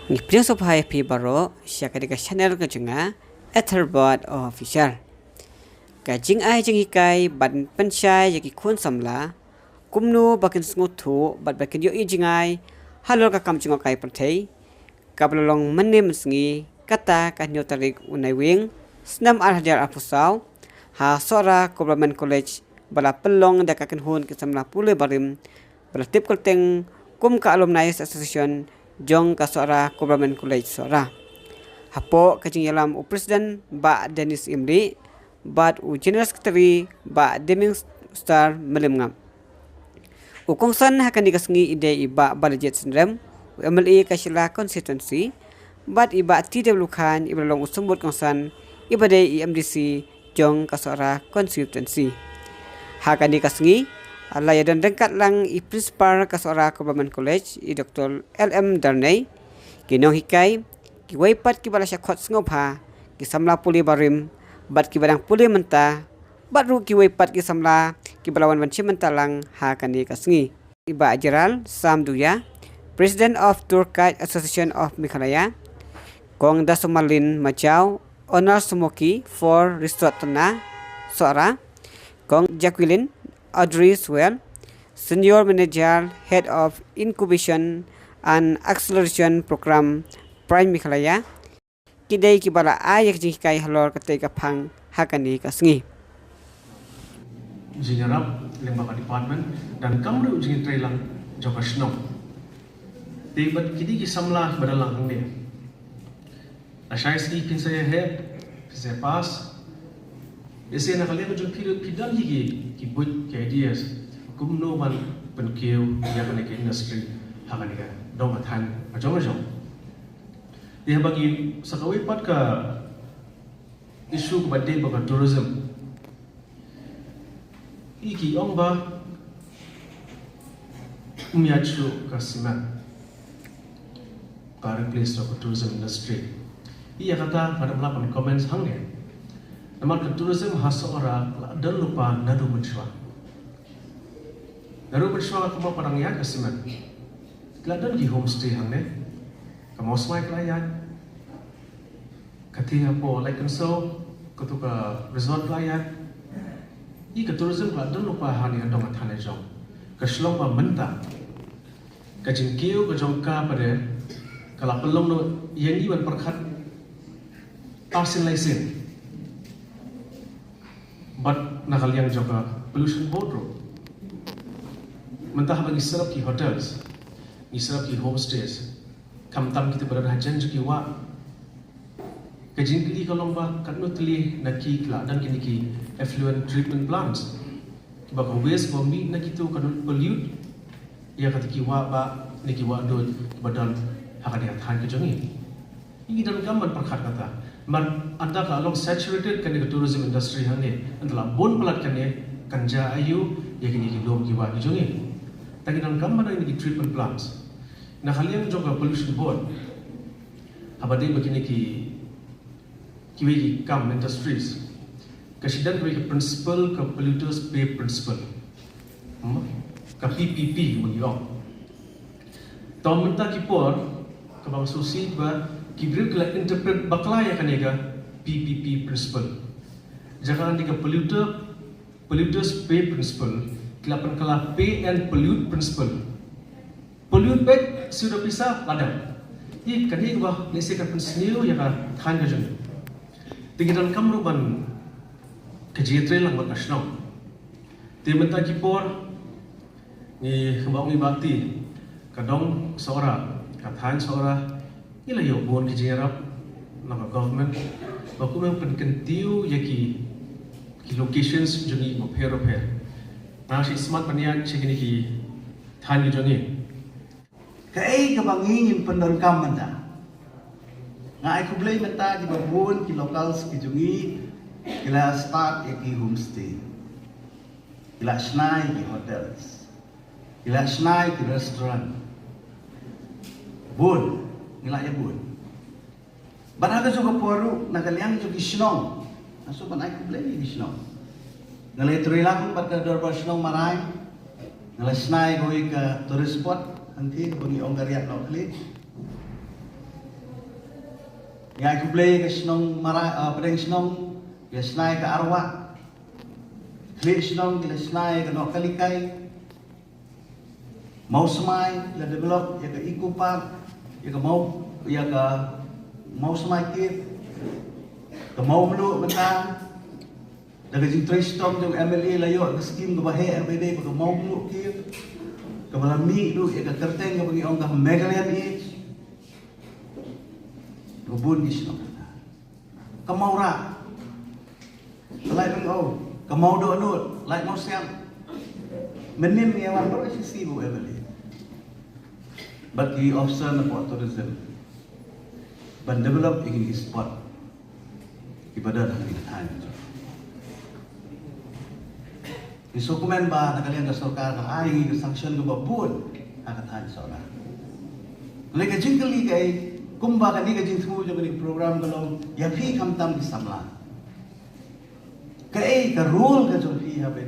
Ni Prince of Happy Baro siya kadika channel ka junga Ethelbert official. Kajing ay jing hikay ban pensay yaki kun samla kumnu bakin sngutu bat bakin yo ijingay halor ka kam junga kay pertay kablolong menim sngi kata kanyo tarik unay wing snam arhajar apusaw ha sora Government College bala pelong dakakin hun kisamla pule barim bala tip kulteng kum ka alumni association jong ka sora Government College sora hapo kajing yalam Presiden ba Dennis Imri bat General Secretary ba Deming Star melimngam ukongsan hakan dikasngi ide iba balajet sendrem MLA kasila constituency bat iba TW Khan ibalong usumbut kongsan ibadai IMDC jong kasora constituency hakan dikasngi alaya dan dengkat lang i principal kasora Government College i Dr. LM Darnay kinong hikay kiwaipat kibala siya khot ngopha kisamla puli barim bat kibadang puli menta bat ru kiwaipat kisamla kibalawan banci menta lang hakan dikasngi iba ajaral Samduya President of Turkite Association of Meghalaya Kong Dasumalin Majau Honor Sumoki for Resort Tana Sora Kong Jacqueline Audrey Swell Senior Manager Head of Incubation and Acceleration Program Prime Meghalaya kidai kibala ayak jingkai halor ketai kapang hakani kasngi Jingarap lembaga department dan kamru jingin trailang joka snow tibat kidi kisamla badalang hangde asyai ski kinsaya head kinsaya pass ese na kalian jung pidal higi kibut ke ideas kumno ban penkiu ya kan ke industry hakani ka dong athan ajong dia bagi sakawi pat ka isu badai baka tourism iki ong ba umiachu kasima ka replace of tourism industry iya kata pada melakukan comments hangnya Namal ke tourism hasora dan lupa nadu bersyuah. Nadu bersyuah kamu parang yan kasiman. Keladan di homestay hangne. Kamu semai kelayan. Katiha po like and so. Ketuka resort kelayan. I ke tourism keladan lupa hani andong athane jong. Keslong pa menta. Kajingkiu kajongka pada. Kalau pelong no yang iban perkat. Arsin laisin. But nakaliang juga pollution board ro. Mentah bagi serap ki hotels, ni serap ki homestays. Kam-tam kita berada hajan juki wa. Kajin kili kalong ba katno teli naki kla dan kini ki effluent treatment plants. Kiba ka waste bombi na kitu kanun pollute. Ya kata ki wa ba niki wa do badal hakani athan ki jongi. Ini dan gambar perkat kata. Man anda kalau saturated kan ke tourism industry hane antara bon pelat kan kanja ayu ya kini lom kiwa kijongi tapi dalam gambar ini treatment plants nah kalian juga pollution board abadi begini kiwi kam industries kasidan kiwi principle ke polluters pay principle ke PPP bagi orang tahun mentah kipor ke bang susi ba kibir kala interpret bakla ya kanega PPP principle jangan diga polluters pay principle kelapan kala pay and pollute principle pollute back sudah bisa ladang i kanega bah lese ka pensniu ya ka than ka jun tingidan kamruban kejetre lang mat asnau tementa kipor ni khambang mi bakti kadong seorang kathan seorang ila yo bon ki jerap na government ba ko men penkentiu yaki ki locations joni mo pero na si smart panian chigini ki than joni kai ka bangin pendon kam manda nga ai kublay mata di babon ki locals ki jungi ila start yaki homestay ila snai ki hotels ila snai ki restaurant bon nila ya bun. Banaga juga poru nagaliang juga sinong. Aso ban ay kublay ni sinong. Ngalay trilang pada dorba sinong maray. Ngalay snai goi ka tourist spot anti bagi onggariat no kli. Ngai ku play ke snong mara pedeng snong ke snai ke arwah. Klik snong ke snai ke nok kalikai. Mau semai la develop ya ke eco park ya ke mau semai ke mau melu mentang daga jing trace tom jong MLA la yo ke skim ke bahe MPD ke mau melu ke malam mi lu ya ke kerteng ke bagi ong ke Megalian Age Rubun Gisno. Kamau ra. Lai bang oh, kamau do do, lai mau siam. Menim ni awan baru sisi bu Emily. But he observe about tourism. But develop in his spot. Ibadah dah kita time. Di dokumen ba nakalian ka sarkar ka ay sanction ko ba bun akatan sa ora. Lagi jingkali kay kumba kani ka jingsu jo ni program kalau ya phi kam tam di samla. Kay ka rule ka jo phi ha be